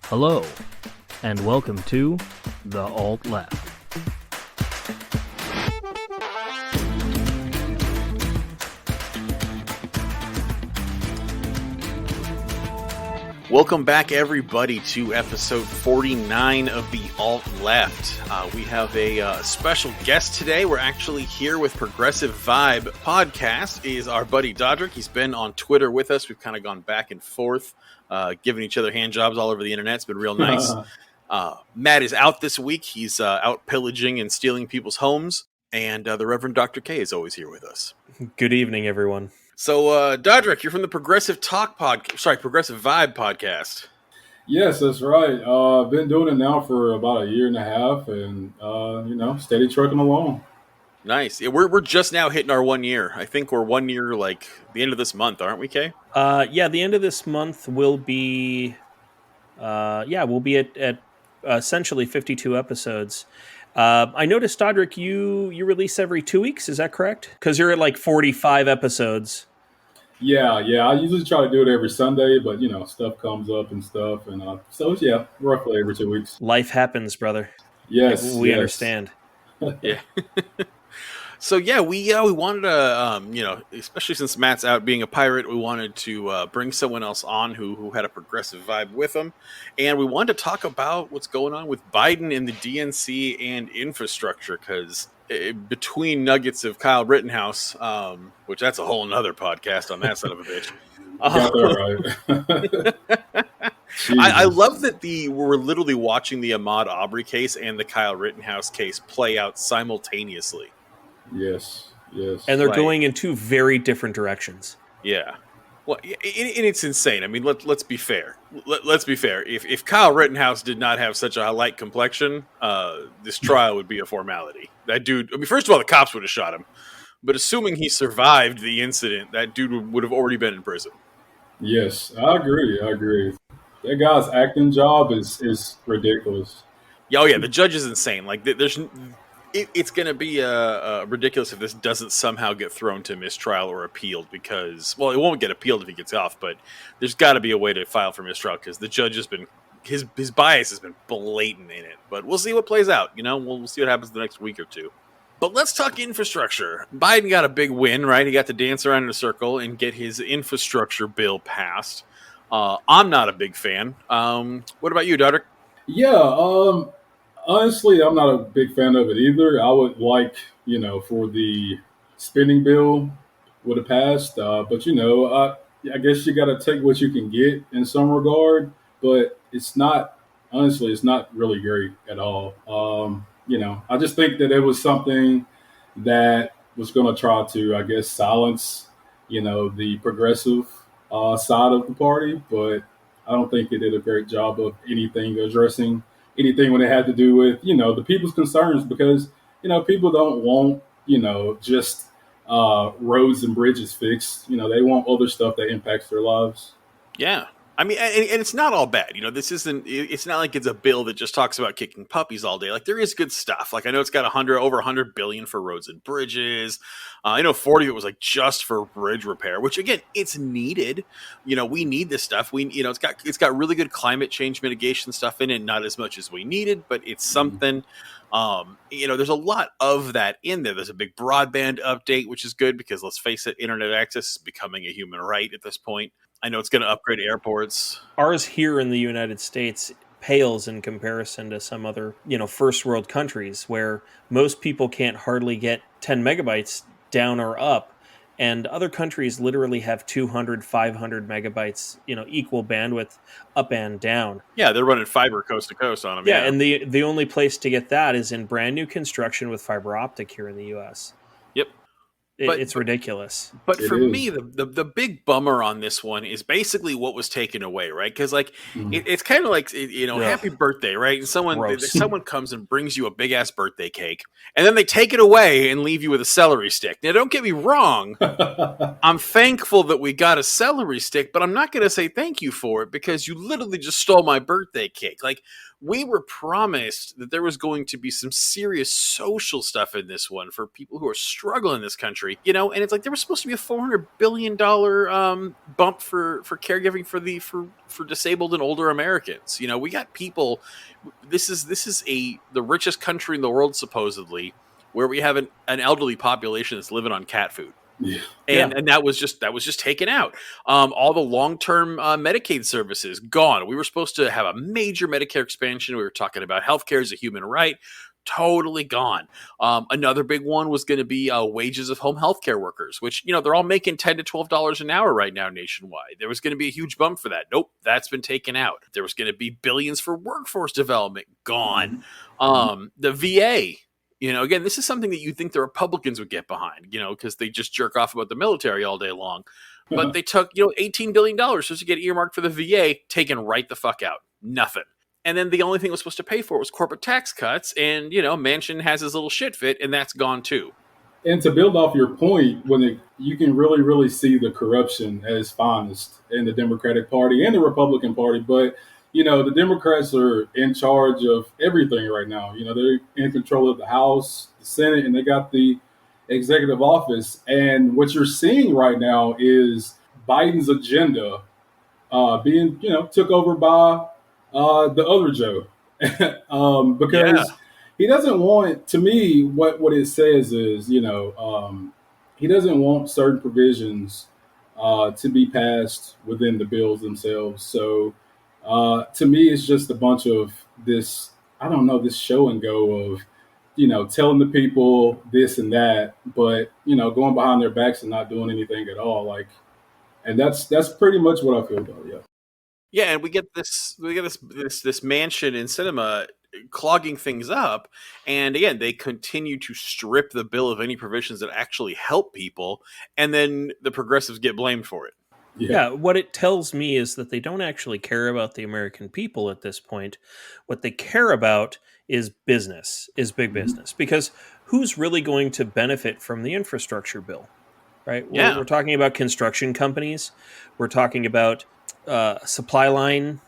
Hello, and welcome to The Alt Left. Welcome back, everybody, to episode 49 of The Alt Left. We have a special guest today. We're actually here with Progressive Vibe Podcast. Is our buddy Dodrick. He's been on Twitter with us. We've kind of gone back and forth, giving each other hand jobs all over the internet. It's been real nice. Matt is out this week. He's out pillaging and stealing people's homes. And the Reverend Dr. K is always here with us. Good evening, everyone. So, Dodrick, you're from the Progressive Vibe podcast. Yes, that's right. I've been doing it now for about a year and a half, and steady trucking along. Nice. Yeah, we're just now hitting our 1 year. I think we're 1 year, like the end of this month, aren't we, Kay? Yeah, the end of this month will be. We'll be at essentially 52 episodes. I noticed, Dodrick, you release every 2 weeks. Is that correct? Because you're at like 45 episodes. Yeah. I usually try to do it every Sunday, but stuff comes up and stuff, and roughly every 2 weeks. Life happens, brother. Yes, we understand. Yeah. So yeah, we wanted to, especially since Matt's out being a pirate, we wanted to bring someone else on who had a progressive vibe with him, and we wanted to talk about what's going on with Biden and the DNC and infrastructure, because between nuggets of Kyle Rittenhouse, which that's a whole nother podcast on that son of a bitch. I love that we're literally watching the Ahmaud Arbery case and the Kyle Rittenhouse case play out simultaneously. Yes. And they're going in two very different directions. Yeah. Well, and it's insane. I mean, let's be fair. Let's be fair. If Kyle Rittenhouse did not have such a light complexion, this trial would be a formality. That dude, I mean, first of all, the cops would have shot him. But assuming he survived the incident, that dude would have already been in prison. Yes, I agree. That guy's acting job is ridiculous. Oh, yeah, the judge is insane. Like, it's going to be ridiculous if this doesn't somehow get thrown to mistrial or appealed, because, well, it won't get appealed if he gets off, but there's got to be a way to file for mistrial, because the judge has been, his bias has been blatant in it. But we'll see what plays out. We'll see what happens the next week or two. But let's talk infrastructure. Biden got a big win, right? He got to dance around in a circle and get his infrastructure bill passed. I'm not a big fan. What about you, Dodrick? Yeah, honestly, I'm not a big fan of it either. I would like, for the spending bill would have passed. But, I guess you got to take what you can get in some regard. But it's not really great at all. I just think that it was something that was going to try to, I guess, silence, the progressive side of the party. But I don't think it did a great job of addressing anything when it had to do with, the people's concerns, because, people don't want, just roads and bridges fixed. They want other stuff that impacts their lives. Yeah. I mean, and it's not all bad. It's not like it's a bill that just talks about kicking puppies all day. Like, there is good stuff. Like, I know it's got over 100 billion for roads and bridges. I know 40 of it was like just for bridge repair, which again, it's needed. We need this stuff. It's got really good climate change mitigation stuff in it. Not as much as we needed, but it's something. There's a lot of that in there. There's a big broadband update, which is good because, let's face it, internet access is becoming a human right at this point. I know it's going to upgrade airports. Ours here in the United States pales in comparison to some other, first world countries where most people can't hardly get 10 megabytes down or up. And other countries literally have 200, 500 megabytes, equal bandwidth up and down. Yeah, they're running fiber coast to coast on them. Yeah, and the only place to get that is in brand new construction with fiber optic here in the U.S. Yep. It's ridiculous. But for me, the big bummer on this one is basically what was taken away, right? Because it's kind of like, happy birthday, right? And someone comes and brings you a big ass birthday cake, and then they take it away and leave you with a celery stick. Now, don't get me wrong, I'm thankful that we got a celery stick, but I'm not going to say thank you for it because you literally just stole my birthday cake. Like, we were promised that there was going to be some serious social stuff in this one for people who are struggling in this country, and it's like there was supposed to be a $400 billion bump for caregiving for disabled and older Americans. We got people. This is the richest country in the world, supposedly, where we have an elderly population that's living on cat food. Yeah. And that was just taken out. All the long-term Medicaid services gone. We were supposed to have a major Medicare expansion. We were talking about healthcare as a human right. Totally gone. Another big one was going to be wages of home healthcare workers, which they're all making $10 to $12 an hour right now nationwide. There was going to be a huge bump for that. Nope, that's been taken out. There was going to be billions for workforce development. Gone. The VA. Again, this is something that you think the Republicans would get behind, because they just jerk off about the military all day long. But they took, $18 billion just to get earmarked for the VA, taken right the fuck out. Nothing. And then the only thing it was supposed to pay for was corporate tax cuts. And, Manchin has his little shit fit, and that's gone too. And to build off your point, you can really, really see the corruption at its finest in the Democratic Party and the Republican Party. But the Democrats are in charge of everything right now. They're in control of the House, the Senate, and they got the executive office. And what you're seeing right now is Biden's agenda being, took over by the other Joe. Because he doesn't want, to me, what it says is, he doesn't want certain provisions to be passed within the bills themselves. So, to me, it's just a bunch of this, this show and go of, telling the people this and that, but, going behind their backs and not doing anything at all. And that's pretty much what I feel about, yeah. Yeah, and we get this Manchin in cinema clogging things up, and again, they continue to strip the bill of any provisions that actually help people, and then the progressives get blamed for it. Yeah, what it tells me is that they don't actually care about the American people at this point. What they care about is business, is big business. Because who's really going to benefit from the infrastructure bill, right? Yeah. We're talking about construction companies. We're talking about supply line,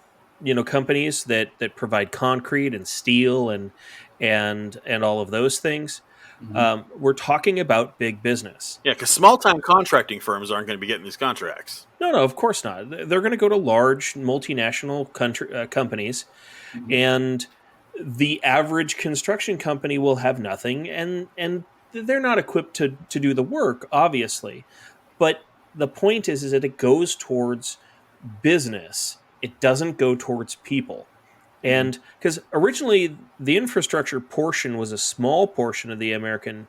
companies that provide concrete and steel and all of those things. We're talking about big business. Yeah, because small-time contracting firms aren't going to be getting these contracts. No, of course not. They're going to go to large multinational companies, and the average construction company will have nothing, and they're not equipped to do the work, obviously. But the point is that it goes towards business. It doesn't go towards people. And because originally the infrastructure portion was a small portion of the American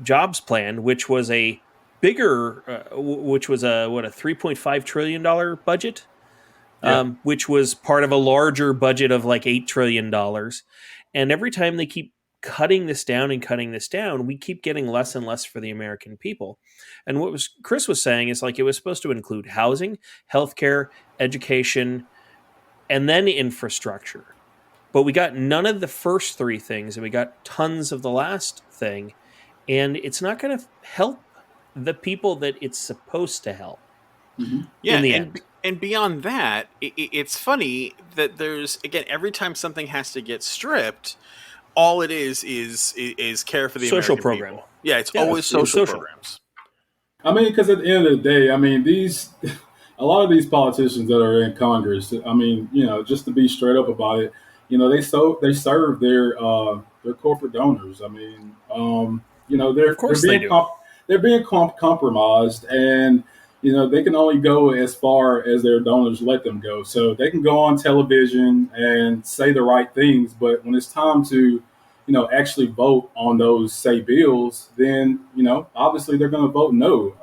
jobs plan, which was a bigger, which was a $3.5 trillion budget, which was part of a larger budget of like $8 trillion. And every time they keep cutting this down, we keep getting less and less for the American people. And what Chris was saying is it was supposed to include housing, healthcare, education, and then infrastructure. But we got none of the first three things, and we got tons of the last thing. And it's not going to help the people that it's supposed to help. Yeah, in the end. And beyond that, it's funny that there's, again, every time something has to get stripped, all it is care for the social American program. people. Yeah, it's always social programs. Because at the end of the day, a lot of these politicians that are in Congress, just to be straight up about it, they serve their corporate donors. They're being compromised, and they can only go as far as their donors let them go. So they can go on television and say the right things, but when it's time to, actually vote on those, say, bills, then, obviously they're going to vote no.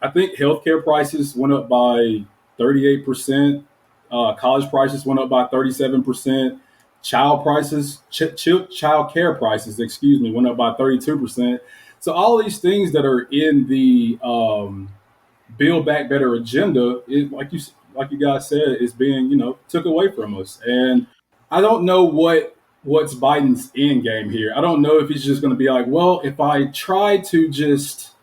I think healthcare prices went up by 38%. College prices went up by 37%. Child care prices, went up by 32%. So all these things that are in the Build Back Better agenda, like you guys said, is being took away from us. And I don't know what's Biden's end game here. I don't know if he's just going to be like, well, if I try to just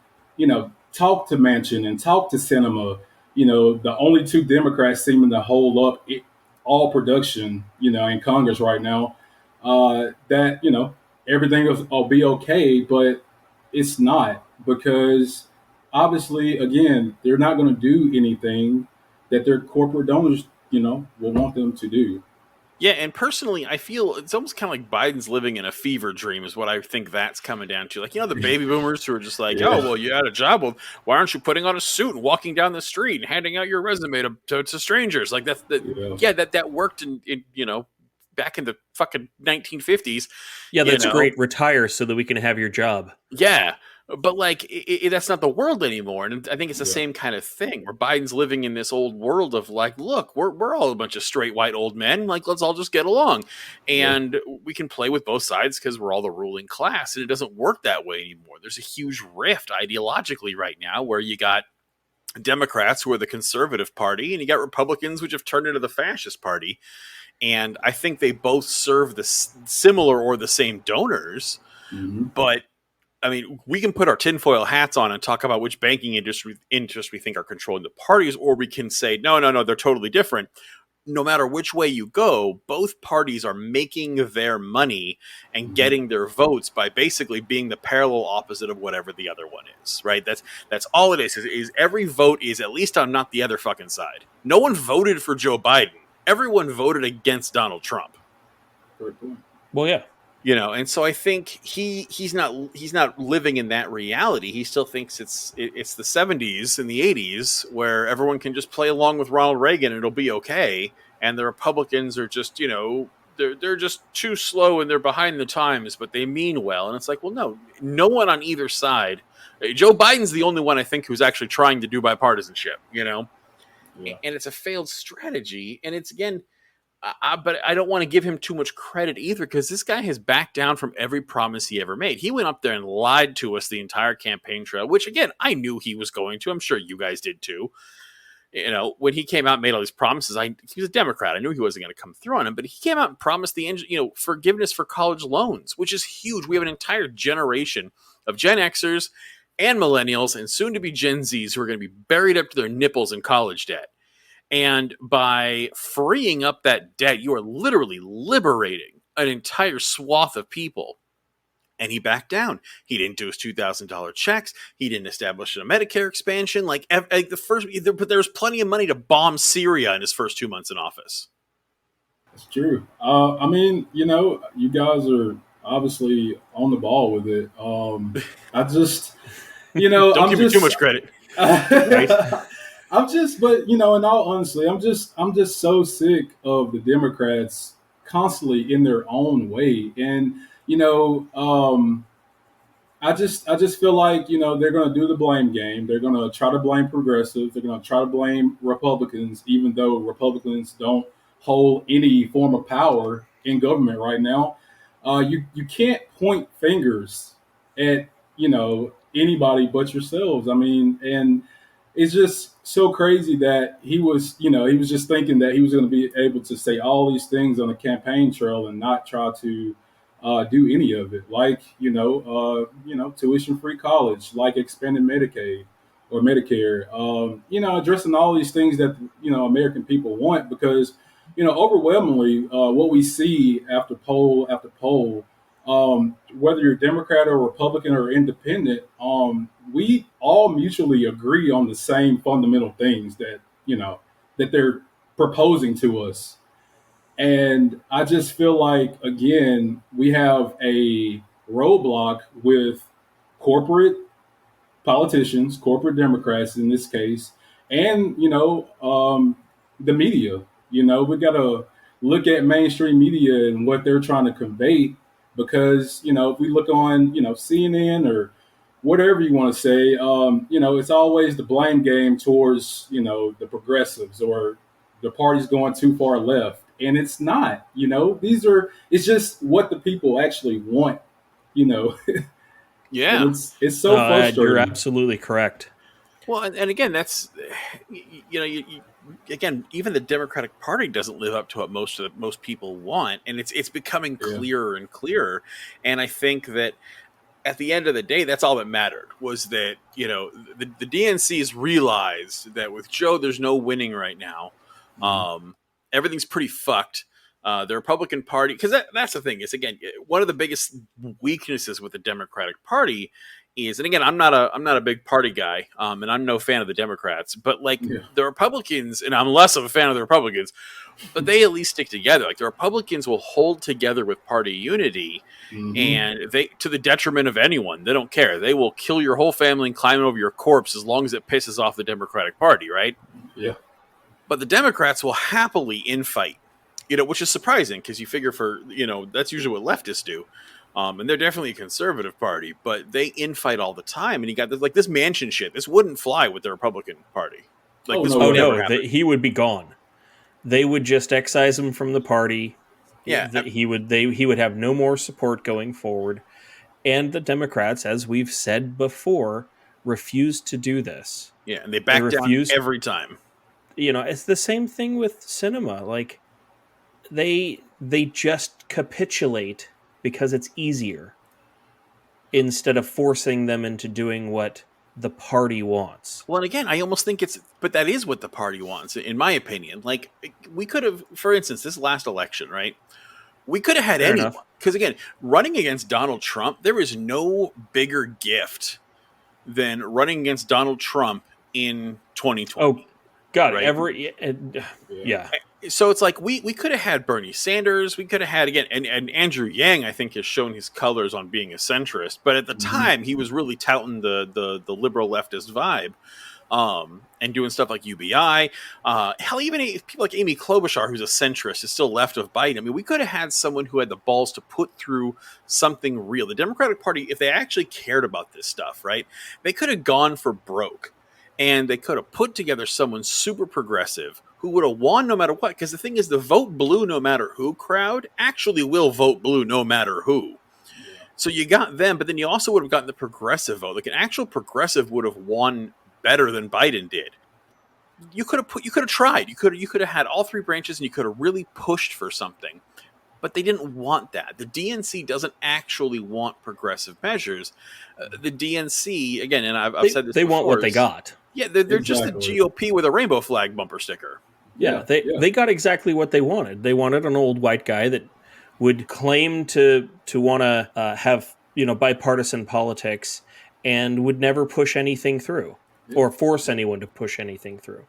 talk to Manchin and talk to Sinema, the only two Democrats seeming to hold up all production, in Congress right now, that everything will be okay, but it's not, because obviously, again, they're not going to do anything that their corporate donors, will want them to do. Yeah, and personally, I feel it's almost kind of like Biden's living in a fever dream, is what I think that's coming down to. Like, the baby boomers who are just like, oh, Yeah, well, you had a job. Well, why aren't you putting on a suit and walking down the street and handing out your resume to strangers? Like, yeah, yeah, that worked in back in the fucking 1950s, Yeah, you that's know? great. Retire so that we can have your job. Yeah, but like that's not the world anymore, and I think it's the yeah, same kind of thing where Biden's living in this old world of like, look, we're all a bunch of straight white old men, like let's all just get along, yeah. and we can play with both sides because we're all the ruling class, and it doesn't work that way anymore. There's a huge rift ideologically right now where you got Democrats who are the conservative party, and you got Republicans which have turned into the fascist party, and I think they both serve the similar or the same donors, Hmm. but I mean, we can put our tinfoil hats on and talk about which banking interest we think are controlling the parties, or we can say, no, they're totally different. No matter which way you go, both parties are making their money and Hmm. getting their votes by basically being the parallel opposite of whatever the other one is, right? That's all it is every vote is at least on not the other fucking side. No one voted for Joe Biden. Everyone voted against Donald Trump. Great point. Well, yeah. And so I think he's not living in that reality. He still thinks it's the 70s and the 80s where everyone can just play along with Ronald Reagan and it'll be okay, and the Republicans are just they're just too slow and they're behind the times, but they mean well. And it's like, well, no one on either side. Joe Biden's the only one I think who's actually trying to do bipartisanship. Yeah. And it's a failed strategy, and it's again. But I don't want to give him too much credit either, because this guy has backed down from every promise he ever made. He went up there and lied to us the entire campaign trail, which again, I knew he was going to. I'm sure you guys did too. When he came out and made all these promises, he was a Democrat. I knew he wasn't going to come through on him, but he came out and promised forgiveness for college loans, which is huge. We have an entire generation of Gen Xers and millennials and soon to be Gen Zs who are going to be buried up to their nipples in college debt. And by freeing up that debt, you are literally liberating an entire swath of people. And he backed down. He didn't do his $2,000 checks. He didn't establish a Medicare expansion. But there was plenty of money to bomb Syria in his first 2 months in office. It's true. I mean, you guys are obviously on the ball with it. I just, Don't I'm give me too just, much credit. Right? but in all honesty, I'm just so sick of the Democrats constantly in their own way, and I just feel like they're going to do the blame game. They're going to try to blame progressives. They're going to try to blame Republicans, even though Republicans don't hold any form of power in government right now. You can't point fingers at anybody but yourselves. I mean, and it's just so crazy that he was just thinking that he was going to be able to say all these things on the campaign trail and not try to do any of it, like tuition-free college, like expanded Medicaid or Medicare, addressing all these things that American people want, because overwhelmingly what we see after poll after poll, whether you're Democrat or Republican or Independent, we all mutually agree on the same fundamental things that they're proposing to us. And I just feel like, again, we have a roadblock with corporate politicians, corporate Democrats in this case, and, the media. We got to look at mainstream media and what they're trying to convey, because, if we look on, CNN or whatever you want to say, it's always the blame game towards, the progressives or the party's going too far left. And it's not, it's just what the people actually want, you know, and Yeah. it's so You're frustrating. absolutely correct. Well, and again, that's again, even the Democratic Party doesn't live up to what most people want, and it's becoming Yeah. clearer and clearer. And I think that at the end of the day, that's all that mattered, was that the DNCs realized that with Joe, there's no winning right now. Mhm. everything's pretty fucked. The Republican Party, because that's the thing, is again one of the biggest weaknesses with the Democratic Party is, and again, I'm not a big party guy, and I'm no fan of the Democrats, but like the Republicans, and I'm less of a fan of the Republicans, but they at least stick together. Like the Republicans will hold together with party unity, and they, to the detriment of anyone, they don't care. They will kill your whole family and climb over your corpse as long as it pisses off the Democratic Party, right? Yeah. But the Democrats will happily infight, which is surprising because you figure that's usually what leftists do. And they're definitely a conservative party, but they infight all the time. And you got this Manchin shit. This wouldn't fly with the Republican Party. He would be gone. They would just excise him from the party. Yeah, he would have no more support going forward. And the Democrats, as we've said before, refuse to do this. Yeah, and they back down every time. It's the same thing with cinema. Like they just capitulate because it's easier instead of forcing them into doing what the party wants. Well, and again, I almost think but that is what the party wants, in my opinion. Like, we could have, for instance, this last election, right? We could have had anyone. Because again, running against Donald Trump, there is no bigger gift than running against Donald Trump in 2020. Oh, God, right? Yeah. So it's like we could have had Bernie Sanders. We could have had, again, and Andrew Yang, I think, has shown his colors on being a centrist. But at the time, he was really touting the liberal leftist vibe, and doing stuff like UBI. Hell, even people like Amy Klobuchar, who's a centrist, is still left of Biden. I mean, we could have had someone who had the balls to put through something real. The Democratic Party, if they actually cared about this stuff, right, they could have gone for broke. And they could have put together someone super progressive who would have won no matter what. Because the thing is, the vote blue no matter who crowd actually will vote blue no matter who. Yeah. So you got them, but then you also would have gotten the progressive vote. Like an actual progressive would have won better than Biden did. You could have tried. You could have had all three branches, and you could have really pushed for something. But they didn't want that. The DNC doesn't actually want progressive measures. The DNC, again, and I've said this before. They want what they got. Yeah, they're just a GOP with a rainbow flag bumper sticker. Yeah, they got exactly what they wanted. They wanted an old white guy that would claim to want to have bipartisan politics and would never push anything through or force anyone to push anything through.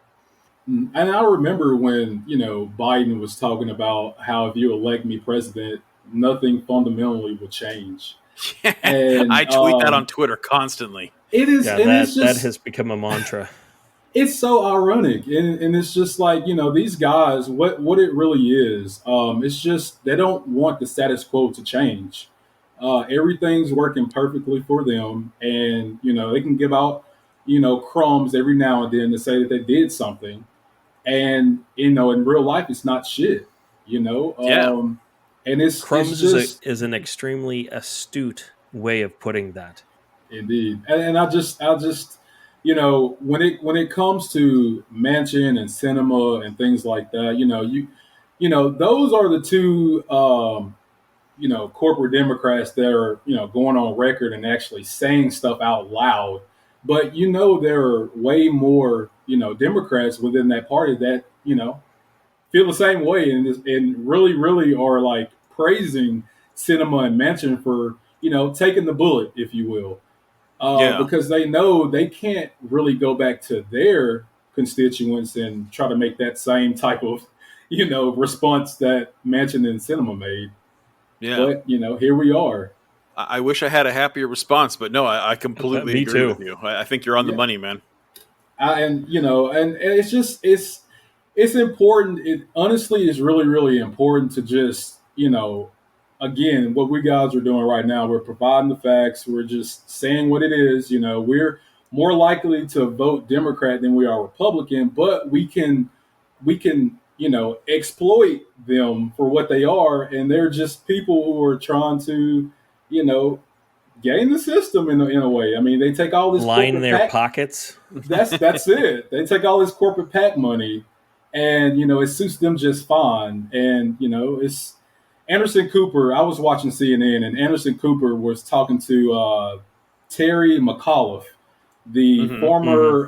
And I remember when Biden was talking about how if you elect me president, nothing fundamentally will change. Yeah, and I tweet that on Twitter constantly. It is, that has become a mantra. It's so ironic, and it's just like these guys. What it really is, it's just they don't want the status quo to change. Everything's working perfectly for them, and they can give out crumbs every now and then to say that they did something, and in real life it's not shit. And it's crumbs is an extremely astute way of putting that. Indeed, and I just when it comes to Manchin and cinema and things like that, those are the two corporate Democrats that are going on record and actually saying stuff out loud. But there are way more Democrats within that party that feel the same way and really really are like praising cinema and Manchin for taking the bullet, if you will. Because they know they can't really go back to their constituents and try to make that same type of, response that Manchin and Sinema made. Yeah. But, here we are. I wish I had a happier response, but no, I completely agree with you. I think you're on the money, man. And it's just, it's important. It honestly is really, really important to just, again, what we guys are doing right now, we're providing the facts. We're just saying what it is. We're more likely to vote Democrat than we are Republican, but we can, exploit them for what they are. And they're just people who are trying to, game the system in a way. I mean, they take all this line their pockets. That's it. They take all this corporate PAC money and, it suits them just fine. And, it's, Anderson Cooper, I was watching CNN, and Anderson Cooper was talking to Terry McAuliffe, the former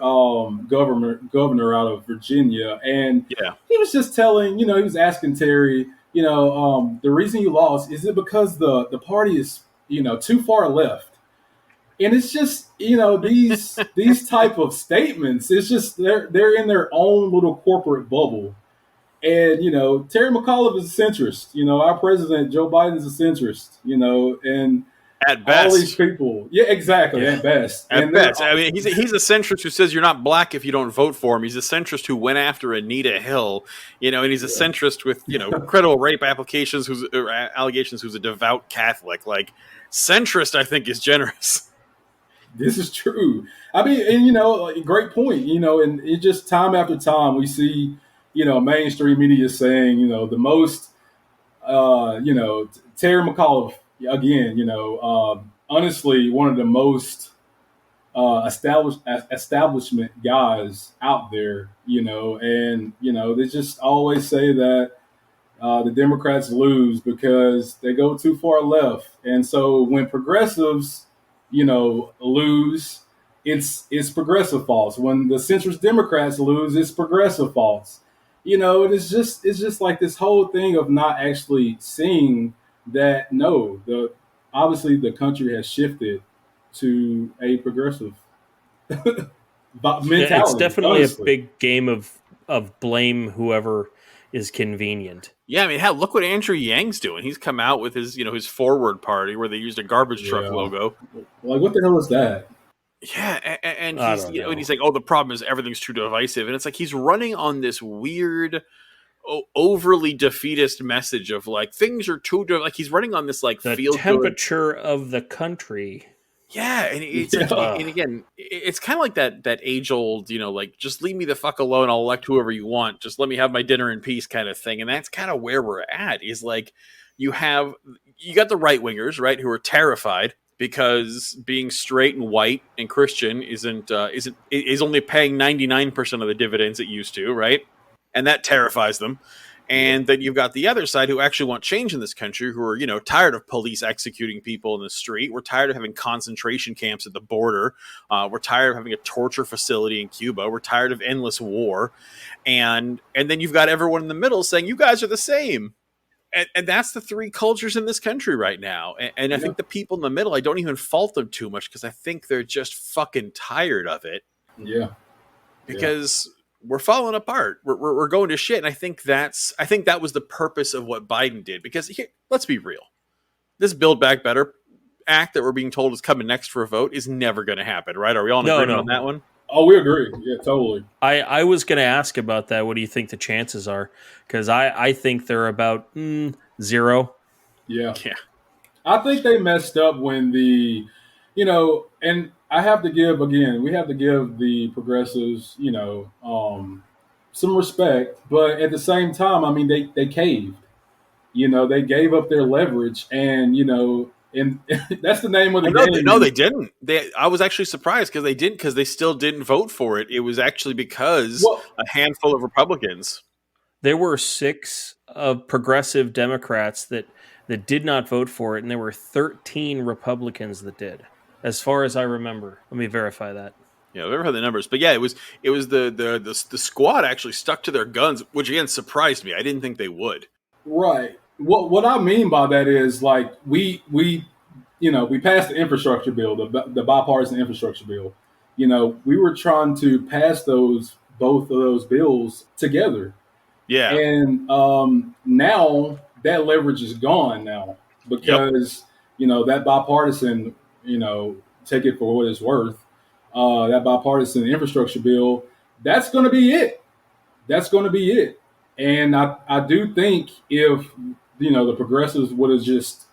governor out of Virginia, and he was just telling, he was asking Terry, the reason you lost, is it because the party is, too far left? And it's just, these type of statements, it's just they're in their own little corporate bubble. And, Terry McAuliffe is a centrist. Our president, Joe Biden, is a centrist, and At all these best. people. Yeah, exactly. Yeah. At best. At And best. I mean, he's a centrist who says you're not black if you don't vote for him. He's a centrist who went after Anita Hill, and he's a centrist with, credible rape applications, allegations, who's a devout Catholic. Like, centrist, I think, is generous. this is true. I mean, and great point. And it just time after time we see, mainstream media saying, the most, Terry McAuliffe again, honestly, one of the most establishment guys out there, and they just always say that the Democrats lose because they go too far left, and so when progressives, lose, it's progressive faults. When the centrist Democrats lose, it's progressive faults. It's just like this whole thing of not actually seeing that no, obviously the country has shifted to a progressive mentality. It's definitely honestly. a big game of blame whoever is convenient. Yeah, I mean, hell, look what Andrew Yang's doing. He's come out with his forward party where they used a garbage truck Yeah. logo. Like, what the hell is that? Yeah, and I he's don't know. and he's like, oh, the problem is everything's too divisive, and it's like he's running on this weird, overly defeatist message of like things are too like he's running on this like The feel good. temperature of the country. Yeah, and it's Yeah. like, and again, it's kind of like that age old, like just leave me the fuck alone. I'll elect whoever you want. Just let me have my dinner in peace, kind of thing. And that's kind of where we're at. Is like you got the right wingers, right, who are terrified because being straight and white and Christian is only paying 99% of the dividends it used to, right, and that terrifies them. And then you've got the other side who actually want change in this country, who are, tired of police executing people in the street. We're tired of having concentration camps at the border. We're tired of having a torture facility in Cuba. We're tired of endless war. And then you've got everyone in the middle saying, you guys are the same. And that's the three cultures in this country right now. And I think the people in the middle, I don't even fault them too much because I think they're just fucking tired of it. Yeah. Because we're falling apart. We're going to shit. And I think that was the purpose of what Biden did. Because here, let's be real. This Build Back Better act that we're being told is coming next for a vote is never going to happen, right? Are we all in agreement on that one? Oh, we agree. Yeah, totally. I was going to ask about that. What do you think the chances are? Because I think they're about 0. Yeah. Yeah. I think they messed up when and we have to give the progressives, some respect, but at the same time, I mean, they caved. They gave up their leverage, and and that's the name of the game. No, they didn't. I was actually surprised because they didn't, because they still didn't vote for it. It was actually because a handful of Republicans. There were 6 of progressive Democrats that did not vote for it, and there were 13 Republicans that did, as far as I remember. Let me verify that. Yeah, I've never had the numbers, but yeah, it was the squad actually stuck to their guns, which again surprised me. I didn't think they would. Right. What I mean by that is, like, we passed the infrastructure bill, the bipartisan infrastructure bill. We were trying to pass both of those bills together. Yeah. And now that leverage is gone now because, that bipartisan, take it for what it's worth, that bipartisan infrastructure bill, that's going to be it. That's going to be it. And I do think if, the progressives would have just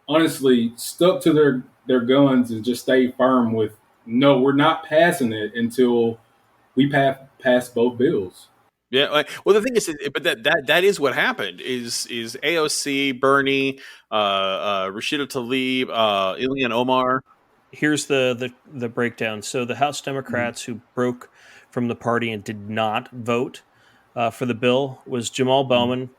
honestly stuck to their guns and just stayed firm with, no, we're not passing it until we pass both bills. Yeah, well, the thing is, but that is what happened. Is AOC, Bernie, Rashida Tlaib, Ilhan Omar. Here's the breakdown. So the House Democrats who broke from the party and did not vote for the bill was Jamal Bowman,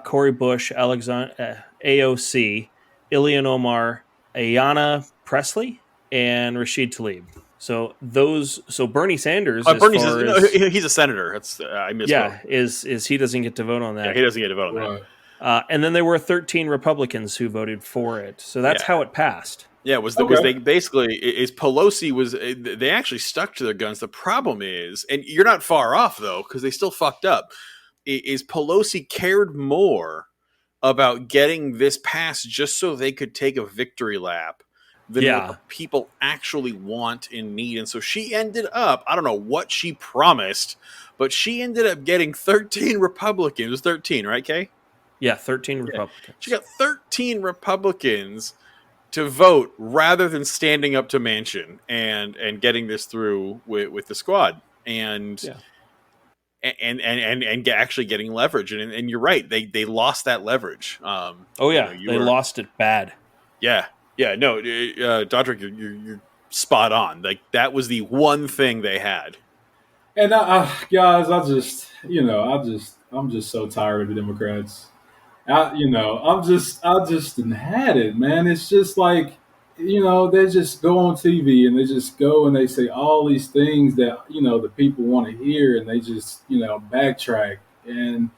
Cori Bush, AOC, Ilhan Omar, Ayanna Pressley, and Rashid Tlaib. So Bernie Sanders, as Bernie far says as he's a senator. That's I misspoke. yeah, is he doesn't get to vote on Yeah, that. he doesn't get to vote on that. Right. And then there were 13 Republicans who voted for it. So that's Yeah. how it passed. Yeah, was Okay. they basically is Pelosi was they actually stuck to their guns. The problem is, and you're not far off though, because they still fucked up. Is Pelosi cared more about getting this passed just so they could take a victory lap than what Yeah. the people actually want and need. And so she ended up, I don't know what she promised, but she ended up getting 13 Republicans. It was 13, right, Kay? Yeah, 13 Yeah. Republicans. She got 13 Republicans to vote rather than standing up to Manchin and getting this through with the squad. And Yeah. and actually getting leverage, and you're right, they lost that leverage. Oh yeah, they lost it bad. Yeah, no, Dodrick, you're spot on. Like that was the one thing they had. And guys, I'm just so tired of the Democrats. I just done had it, man. It's just like, they just go on TV and they just go and they say all these things that, the people want to hear, and they just, backtrack. And,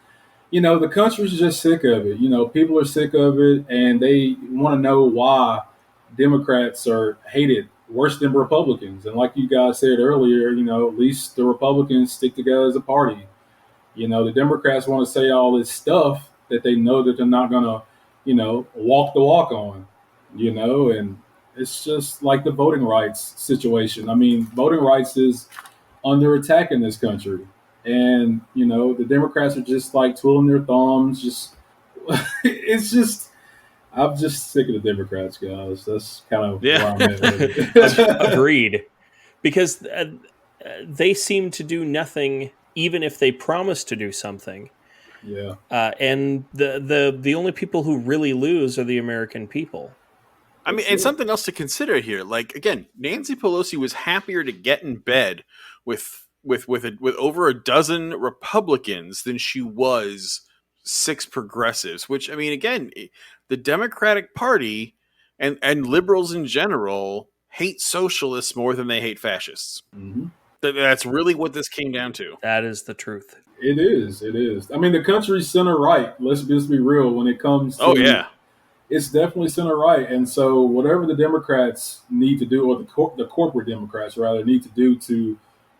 the country's just sick of it. People are sick of it, and they want to know why Democrats are hated worse than Republicans. And like you guys said earlier, at least the Republicans stick together as a party. The Democrats want to say all this stuff that they know that they're not going to, walk the walk on, and it's just like the voting rights situation. I mean, voting rights is under attack in this country. And, the Democrats are just like twiddling their thumbs. It's just, I'm just sick of the Democrats, guys. That's kind of where I'm at with it. Agreed. Because they seem to do nothing, even if they promise to do something. Yeah. And the only people who really lose are the American people. I mean, and something else to consider here. Like again, Nancy Pelosi was happier to get in bed with over a dozen Republicans than she was 6 progressives. Which I mean, again, the Democratic Party and liberals in general hate socialists more than they hate fascists. Mm-hmm. That's really what this came down to. That is the truth. It is. It is. I mean, the country's center right. Let's just be real when it comes to. Oh yeah. It's definitely center right, and so whatever the Democrats need to do, or the corporate Democrats rather need to do to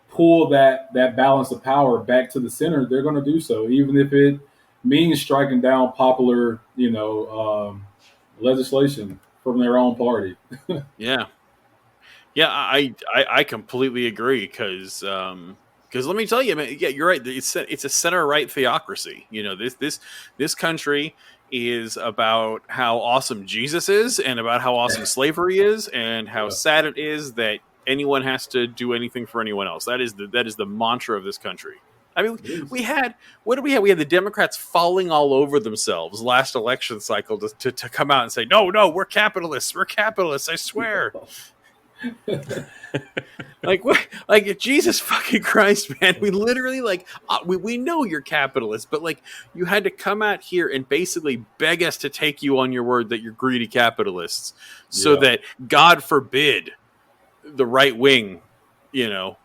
pull that balance of power back to the center, they're going to do so, even if it means striking down popular, legislation from their own party. Yeah. I completely agree because let me tell you, man, yeah, you're right. It's a center right theocracy. This country is about how awesome Jesus is, and about how awesome slavery is, and how sad it is that anyone has to do anything for anyone else. That is the mantra of this country. I mean, we had the Democrats falling all over themselves last election cycle to come out and say, no, we're capitalists, I swear. Like what? Like Jesus fucking Christ, man! We literally we know you're capitalists, but like you had to come out here and basically beg us to take you on your word that you're greedy capitalists, so that God forbid the right wing,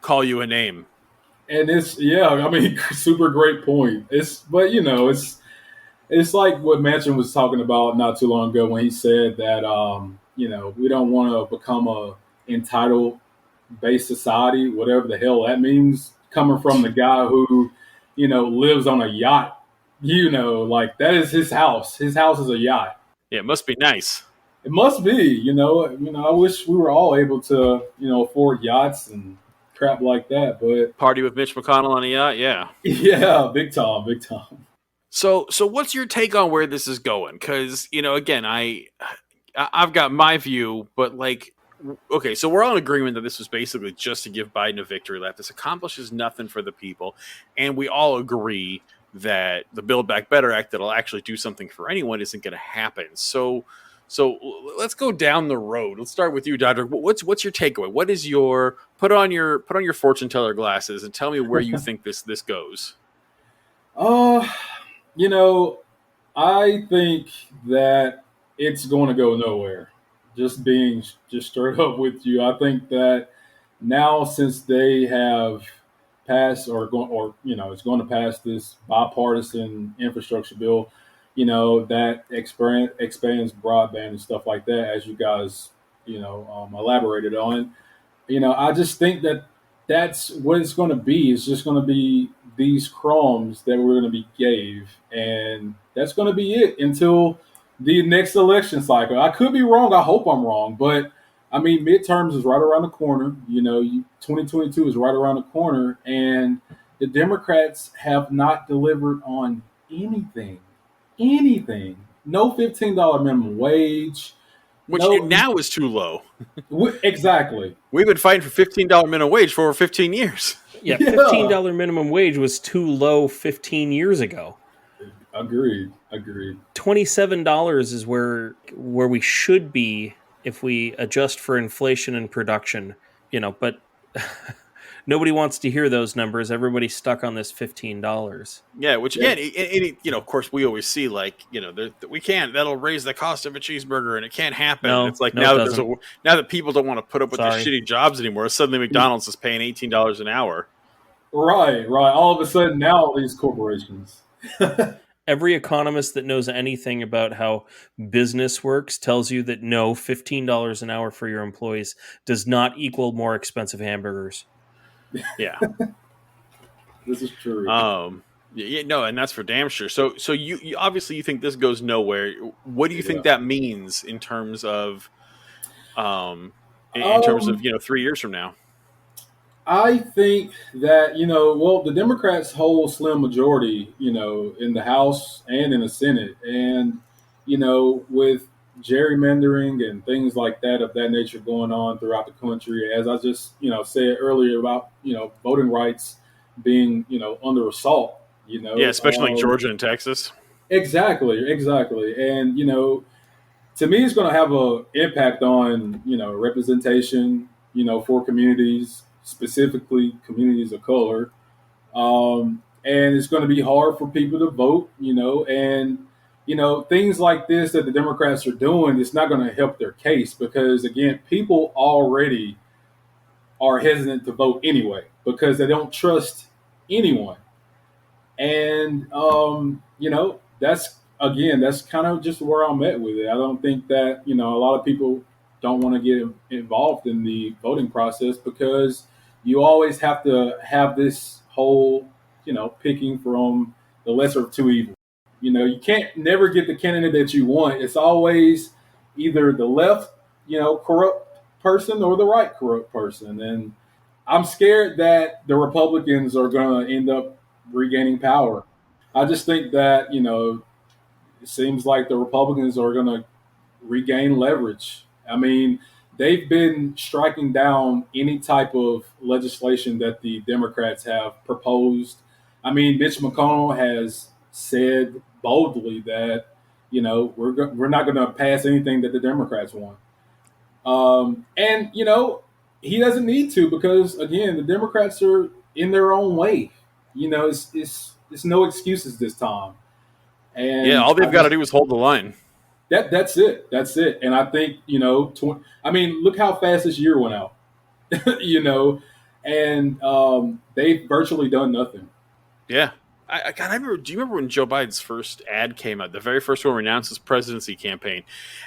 call you a name. And I mean, super great point. It's like what Manchin was talking about not too long ago when he said that we don't want to become a entitled based society, whatever the hell that means, coming from the guy who, lives on a yacht, like that is his house. His house is a yacht. Yeah, it must be nice. It must be, I wish we were all able to, afford yachts and crap like that, but party with Mitch McConnell on a yacht. Yeah. Yeah. Big time. So what's your take on where this is going? Because, again, I've got my view, but like, okay, so we're all in agreement that this was basically just to give Biden a victory lap. This accomplishes nothing for the people. And we all agree that the Build Back Better Act that'll actually do something for anyone isn't going to happen. So let's go down the road. Let's start with you, Dodrick. What's your takeaway? What is your put on your fortune teller glasses and tell me where you think this goes? I think that it's going to go nowhere. Just straight up with you, I think that now since they have passed or going or it's going to pass this bipartisan infrastructure bill, that expands broadband and stuff like that, as you guys elaborated on. I just think that that's what it's going to be. It's just going to be these crumbs that we're going to be gave, and that's going to be it until the next election cycle. I could be wrong. I hope I'm wrong, but I mean, midterms is right around the corner. 2022 is right around the corner, and the Democrats have not delivered on anything. Anything. No $15 minimum wage. Which No, now is too low. exactly. We've been fighting for $15 minimum wage for over 15 years. Yeah, Yeah. $15 minimum wage was too low 15 years ago. Agreed. $27 is where we should be if we adjust for inflation and production, but nobody wants to hear those numbers. Everybody's stuck on this $15. Yeah, which again, of course, we always see we can't. That'll raise the cost of a cheeseburger, and it can't happen. No, and it's like no, now it that doesn't. now that people don't want to put up with their Sorry. shitty jobs anymore, suddenly McDonald's is paying $18 an hour. Right. All of a sudden now these corporations. Every economist that knows anything about how business works tells you that no, $15 an hour for your employees does not equal more expensive hamburgers. Yeah. This is true. Yeah, no, and that's for damn sure. So you obviously you think this goes nowhere. What do you think that means in terms of, in terms of 3 years from now? I think that, the Democrats hold slim majority, in the House and in the Senate. And, with gerrymandering and things like that of that nature going on throughout the country, as I just, said earlier about, voting rights being, under assault, Yeah, especially in Georgia and Texas. Exactly. And, to me, it's going to have an impact on, representation, for communities, specifically communities of color. And it's going to be hard for people to vote, and, things like this that the Democrats are doing, it's not going to help their case because, again, people already are hesitant to vote anyway because they don't trust anyone. And, that's kind of just where I'm at with it. I don't think that, a lot of people don't want to get involved in the voting process because you always have to have this whole, picking from the lesser of two evils. You can't never get the candidate that you want. It's always either the left, corrupt person or the right corrupt person. And I'm scared that the Republicans are going to end up regaining power. I just think that, it seems like the Republicans are going to regain leverage. I mean, they've been striking down any type of legislation that the Democrats have proposed. I mean, Mitch McConnell has said boldly that, we're not going to pass anything that the Democrats want. And, he doesn't need to because, again, the Democrats are in their own way. It's no excuses this time. Yeah, And all they've got to do is hold the line. that's it. And I think, look how fast this year went out, and they've virtually done nothing. Yeah. I remember. Do you remember when Joe Biden's first ad came out? The very first one where he announced his presidency campaign,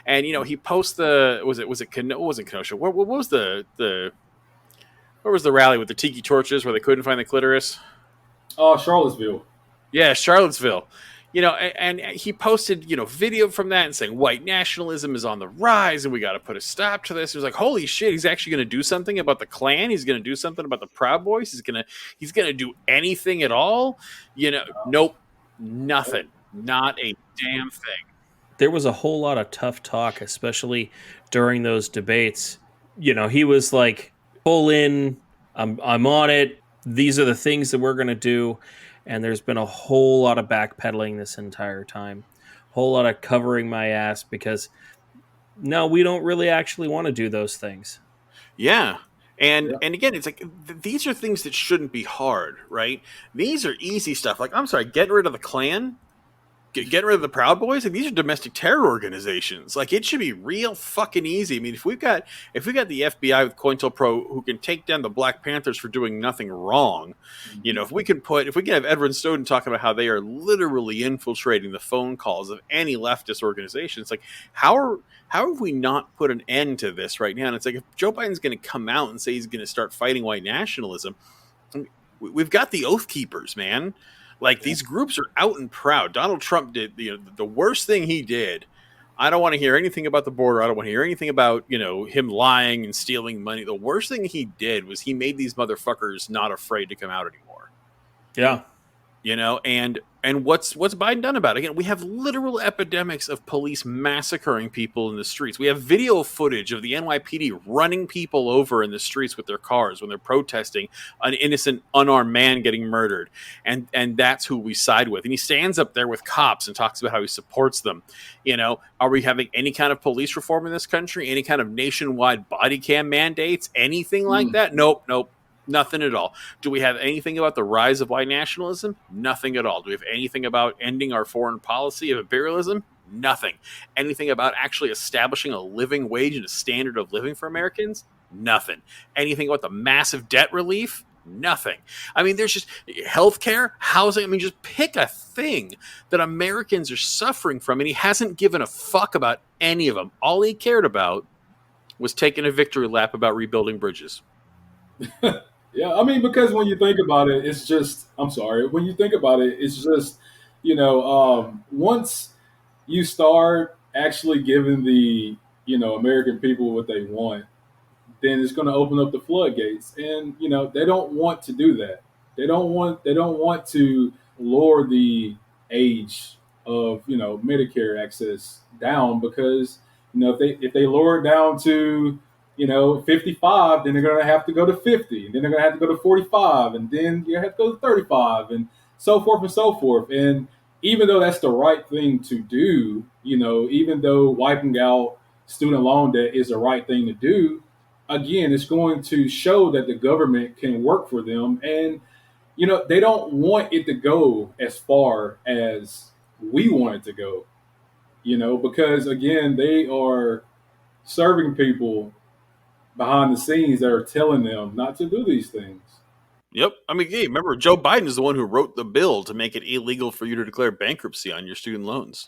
and he posted the was it wasn't Kenosha? What was the where was the rally with the tiki torches where they couldn't find the clitoris? Charlottesville. Yeah, Charlottesville. And he posted, video from that and saying white nationalism is on the rise and we got to put a stop to this. It was like, holy shit, he's actually going to do something about the Klan. He's going to do something about the Proud Boys. He's going to do anything at all. Nope, nothing, not a damn thing. There was a whole lot of tough talk, especially during those debates. He was like, pull in, I'm on it. These are the things that we're going to do. And there's been a whole lot of backpedaling this entire time. Whole lot of covering my ass because, no, we don't really actually want to do those things. Yeah. And again, it's like these are things that shouldn't be hard, right? These are easy stuff. Like, I'm sorry, getting rid of the Klan. getting rid of the Proud Boys. Like, these are domestic terror organizations. Like, it should be real fucking easy. I mean, if we got the FBI with COINTELPRO who can take down the Black Panthers for doing nothing wrong, if we can have Edward Snowden talking about how they are literally infiltrating the phone calls of any leftist organization, it's like, how have we not put an end to this right now? And it's like, if Joe Biden's going to come out and say he's going to start fighting white nationalism, we've got the Oath Keepers, man. Like, these groups are out and proud. Donald Trump did the worst thing he did. I don't want to hear anything about the border. I don't want to hear anything about him lying and stealing money. The worst thing he did was he made these motherfuckers not afraid to come out anymore. Yeah. And what's Biden done about it? Again, we have literal epidemics of police massacring people in the streets. We have video footage of the NYPD running people over in the streets with their cars when they're protesting an innocent, unarmed man getting murdered. And that's who we side with. And he stands up there with cops and talks about how he supports them. Are we having any kind of police reform in this country? Any kind of nationwide body cam mandates? Anything like that? Nope. Nothing at all. Do we have anything about the rise of white nationalism? Nothing at all. Do we have anything about ending our foreign policy of imperialism? Nothing. Anything about actually establishing a living wage and a standard of living for Americans? Nothing. Anything about the massive debt relief? Nothing. I mean, there's just healthcare, housing. I mean, just pick a thing that Americans are suffering from, and he hasn't given a fuck about any of them. All he cared about was taking a victory lap about rebuilding bridges. Yeah, I mean, because when you think about it, it's just, I'm sorry, when you think about it, it's just, once you start actually giving the, American people what they want, then it's going to open up the floodgates. And, they don't want to do that. They don't want to lower the age of, Medicare access down because, if they lower it down to, 55, then they're going to have to go to 50, and then they're going to have to go to 45, and then you have to go to 35, and so forth and so forth. And even though that's the right thing to do, even though wiping out student loan debt is the right thing to do, again, it's going to show that the government can work for them. And, they don't want it to go as far as we want it to go, because, again, they are serving people behind the scenes that are telling them not to do these things. Yep. I mean, hey, remember, Joe Biden is the one who wrote the bill to make it illegal for you to declare bankruptcy on your student loans.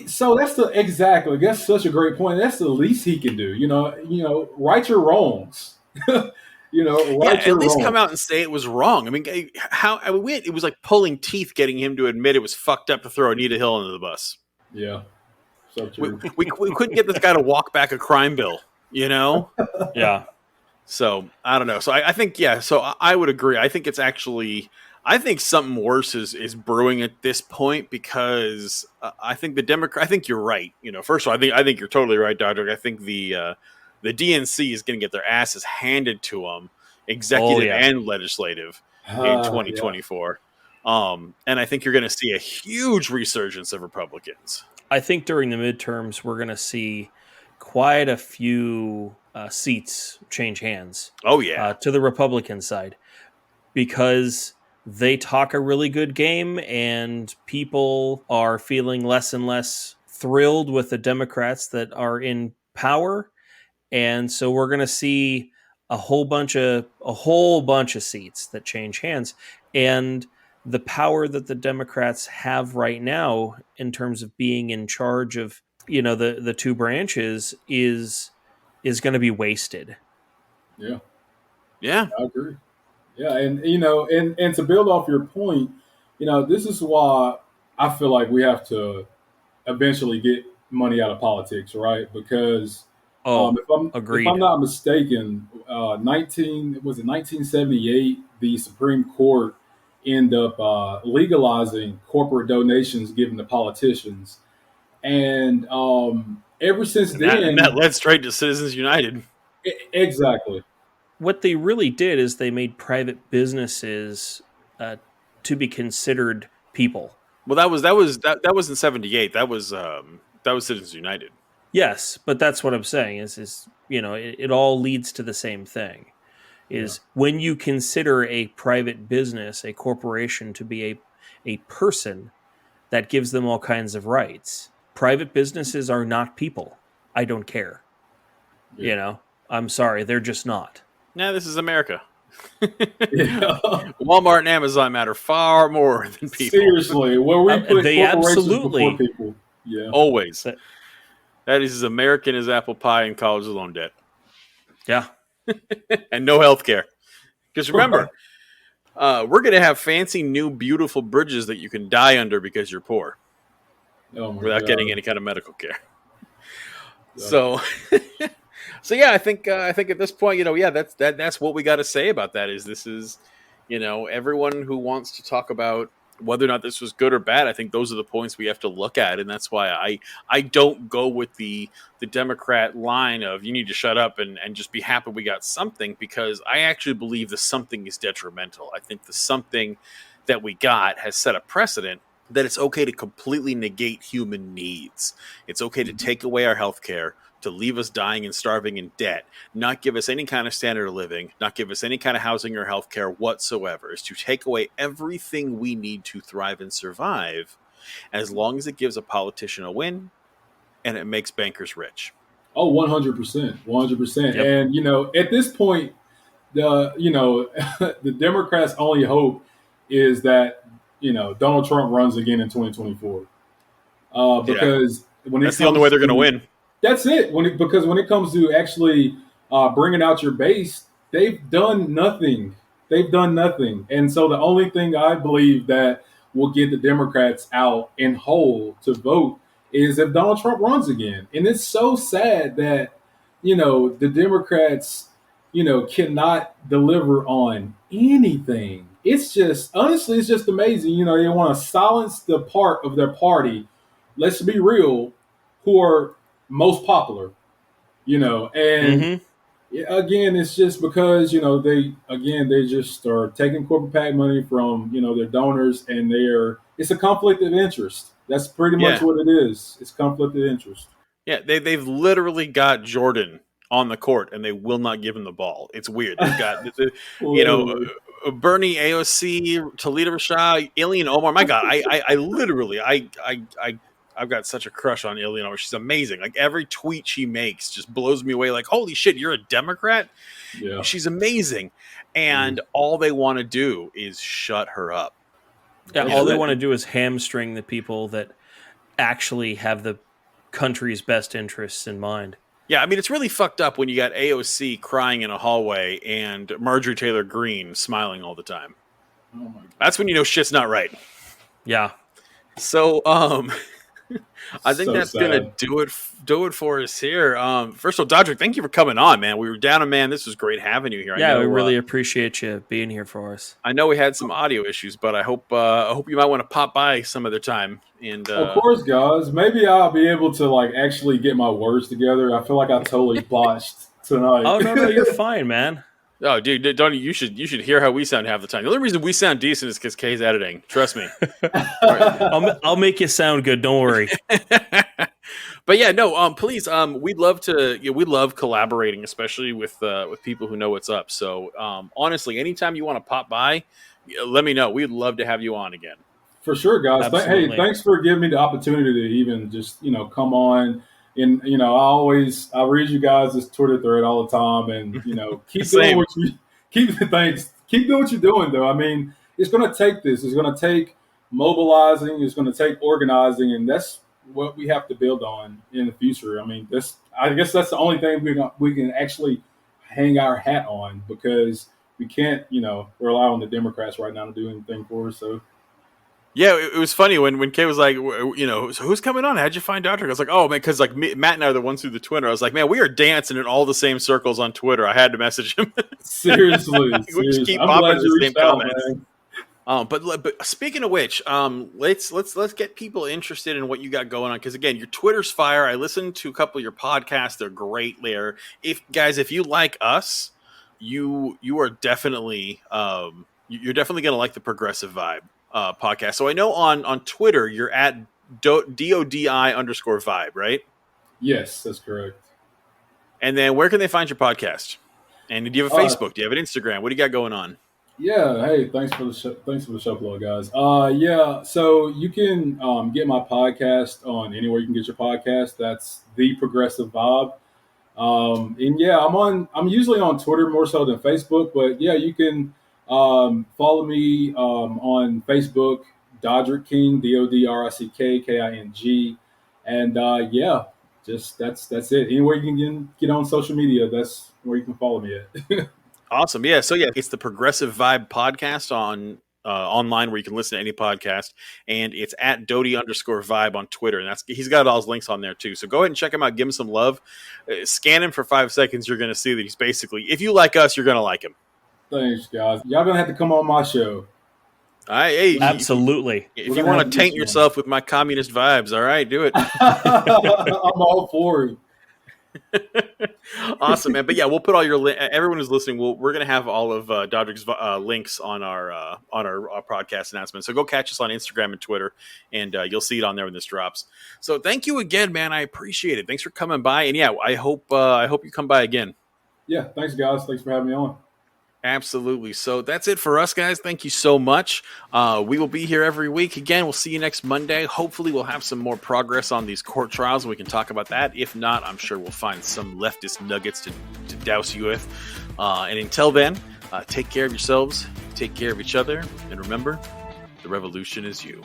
So that's that's such a great point. That's the least he can do. Right your wrongs. Right at least come out and say it was wrong. I mean, it was like pulling teeth getting him to admit it was fucked up to throw Anita Hill under the bus. Yeah. So true. We couldn't get this guy to walk back a crime bill. Yeah. So I don't know. So I think, so I would agree. I think it's actually, I think something worse is brewing at this point because I think I think you're right. First of all, I think you're totally right, Dodrick. I think the DNC is going to get their asses handed to them, executive and legislative, in 2024. Yeah. And I think you're going to see a huge resurgence of Republicans. I think during the midterms, we're going to see quite a few seats change hands. Oh, yeah. To the Republican side, because they talk a really good game and people are feeling less and less thrilled with the Democrats that are in power. And so we're going to see a whole bunch of seats that change hands. And the power that the Democrats have right now in terms of being in charge of the two branches is going to be wasted. Yeah, I agree. Yeah, and and to build off your point, this is why I feel like we have to eventually get money out of politics, right? Because agreed. If I'm not mistaken, 1978, the Supreme Court ended up legalizing corporate donations given to politicians. And ever since then... that led straight to Citizens United. Exactly. What they really did is they made private businesses to be considered people. Well, that was in 78. That was Citizens United. Yes, but that's what I'm saying is it all leads to the same thing. When you consider a private business, a corporation, to be a person, that gives them all kinds of rights. Private businesses are not people. I don't care. Yeah. You know, I'm sorry, they're just not. Nah, this is America. Yeah. Walmart and Amazon matter far more than people. Seriously, where we put They corporations before absolutely. people. Yeah. Always. That- That is as American as apple pie and college loan debt. Yeah. And no health care. Because remember, Right. we're going to have fancy, new, beautiful bridges that you can die under because you're poor Oh my without God. getting any kind of medical care. Yeah. So, so yeah, I think at this point, that's what we got to say about that. Is this is, everyone who wants to talk about whether or not this was good or bad. I think those are the points we have to look at, and that's why I don't go with the Democrat line of you need to shut up and just be happy we got something, because I actually believe the something is detrimental. I think the something that we got has set a precedent that it's okay to completely negate human needs. It's okay to take away our health care, to leave us dying and starving in debt, not give us any kind of standard of living, not give us any kind of housing or health care whatsoever, is to take away everything we need to thrive and survive, as long as it gives a politician a win and it makes bankers rich. Oh, 100%, 100%. Yep. And at this point, the Democrats' only hope is that Donald Trump runs again in 2024. Because when That's it the only comes way they're going to to win. That's it. Because when it comes to actually bringing out your base, they've done nothing. They've done nothing. And so the only thing I believe that will get the Democrats out in whole to vote is if Donald Trump runs again. And it's so sad that the Democrats cannot deliver on anything. It's just honestly, it's just amazing. They want to silence the part of their party. Let's be real, who are most popular, and Mm-hmm. again, it's just because they just are taking corporate PAC money from their donors, and it's a conflict of interest. That's pretty much Yeah. what it is. It's conflict of interest. Yeah, they've literally got Jordan on the court, and they will not give him the ball. It's weird. They've got, Literally. Bernie, AOC, Talita Rashad, Ilhan Omar. My God, I literally, I've got such a crush on Ilhan Omar. She's amazing. Like every tweet she makes just blows me away. Like, holy shit, you're a Democrat? Yeah. She's amazing. And all they want to do is shut her up. Yeah, Yeah, all they that- want to do is hamstring the people that actually have the country's best interests in mind. Yeah, I mean, it's really fucked up when you got AOC crying in a hallway and Marjorie Taylor Greene smiling all the time. Oh my God. That's when you know shit's not right. Yeah. So, I think So that's sad. gonna do it for us here. First of all, Dodrick, thank you for coming on, man. We were down a man. This was great having you here. I Yeah, know, we really appreciate you being here for us. I know we had some audio issues, but I hope you might want to pop by some other time. And Of course, guys. Maybe I'll be able to actually get my words together. I feel like I totally botched tonight. Oh no, you're fine, man. oh, dude, Donnie, you should hear how we sound half the time. The only reason we sound decent is because Kay's editing. Trust me. I'll make you sound good. Don't worry. But yeah, no. Please, we'd love to. We love collaborating, especially with people who know what's up. So, honestly, anytime you want to pop by, let me know. We'd love to have you on again. For sure, guys. Hey, Absolutely. thanks for giving me the opportunity to even just come on. And I read you guys' Twitter thread all the time, and keep Same. doing what you keep doing what you're doing. Though I mean, it's going to take this. It's going to take mobilizing. It's going to take organizing, and that's what we have to build on in the future. I mean, I guess that's the only thing we can actually hang our hat on, because we can't rely on the Democrats right now to do anything for us. So. Yeah, it was funny when Kay was like, so who's coming on? How'd you find Dodrick? I was like, oh, man, because Matt and I are the ones through the Twitter. I was like, man, we are dancing in all the same circles on Twitter. I had to message him. Seriously, We just keep I'm popping glad the you same reached out, comments. man. But speaking of which, let's get people interested in what you got going on, because again, your Twitter's fire. I listened to a couple of your podcasts; they're great. There, if you like us, you are definitely you're definitely going to like the Progressive Vibe podcast. So I know on Twitter you're at DODI_vibe, right? Yes, that's correct. And then where can they find your podcast? And do you have a Uh, Facebook? Do you have an Instagram? What do you got going on? Yeah, hey, thanks for the show flow, guys. Yeah, so you can get my podcast on anywhere you can get your podcast. That's The Progressive Vibe. And yeah, I'm usually on Twitter more so than Facebook, but yeah, you can follow me on Facebook, Dodrick King, Dodrick and yeah, just that's it. Anywhere you can get on social media, that's where you can follow me at. Awesome. Yeah. So yeah, it's the Progressive Vibe podcast on online where you can listen to any podcast, and it's at Doty_vibe on Twitter, and he's got all his links on there too. So go ahead and check him out, give him some love, scan him for 5 seconds. You're going to see that he's basically, if you like us, you're going to like him. Thanks, guys. Y'all gonna have to come on my show. All right, hey, Absolutely. If you want to taint yourself with my communist vibes, all right, do it. I'm all for it. Awesome, man. But yeah, we'll put all your everyone who's listening. We're gonna have all of Dodrick's links on our podcast announcement. So go catch us on Instagram and Twitter, and you'll see it on there when this drops. So thank you again, man. I appreciate it. Thanks for coming by, and yeah, I hope you come by again. Yeah, thanks, guys. Thanks for having me on. Absolutely. So that's it for us, guys. Thank you so much. We will be here every week. Again, we'll see you next Monday. Hopefully, we'll have some more progress on these court trials, and we can talk about that. If not, I'm sure we'll find some leftist nuggets to douse you with. And until then, take care of yourselves, take care of each other, and remember, the revolution is you.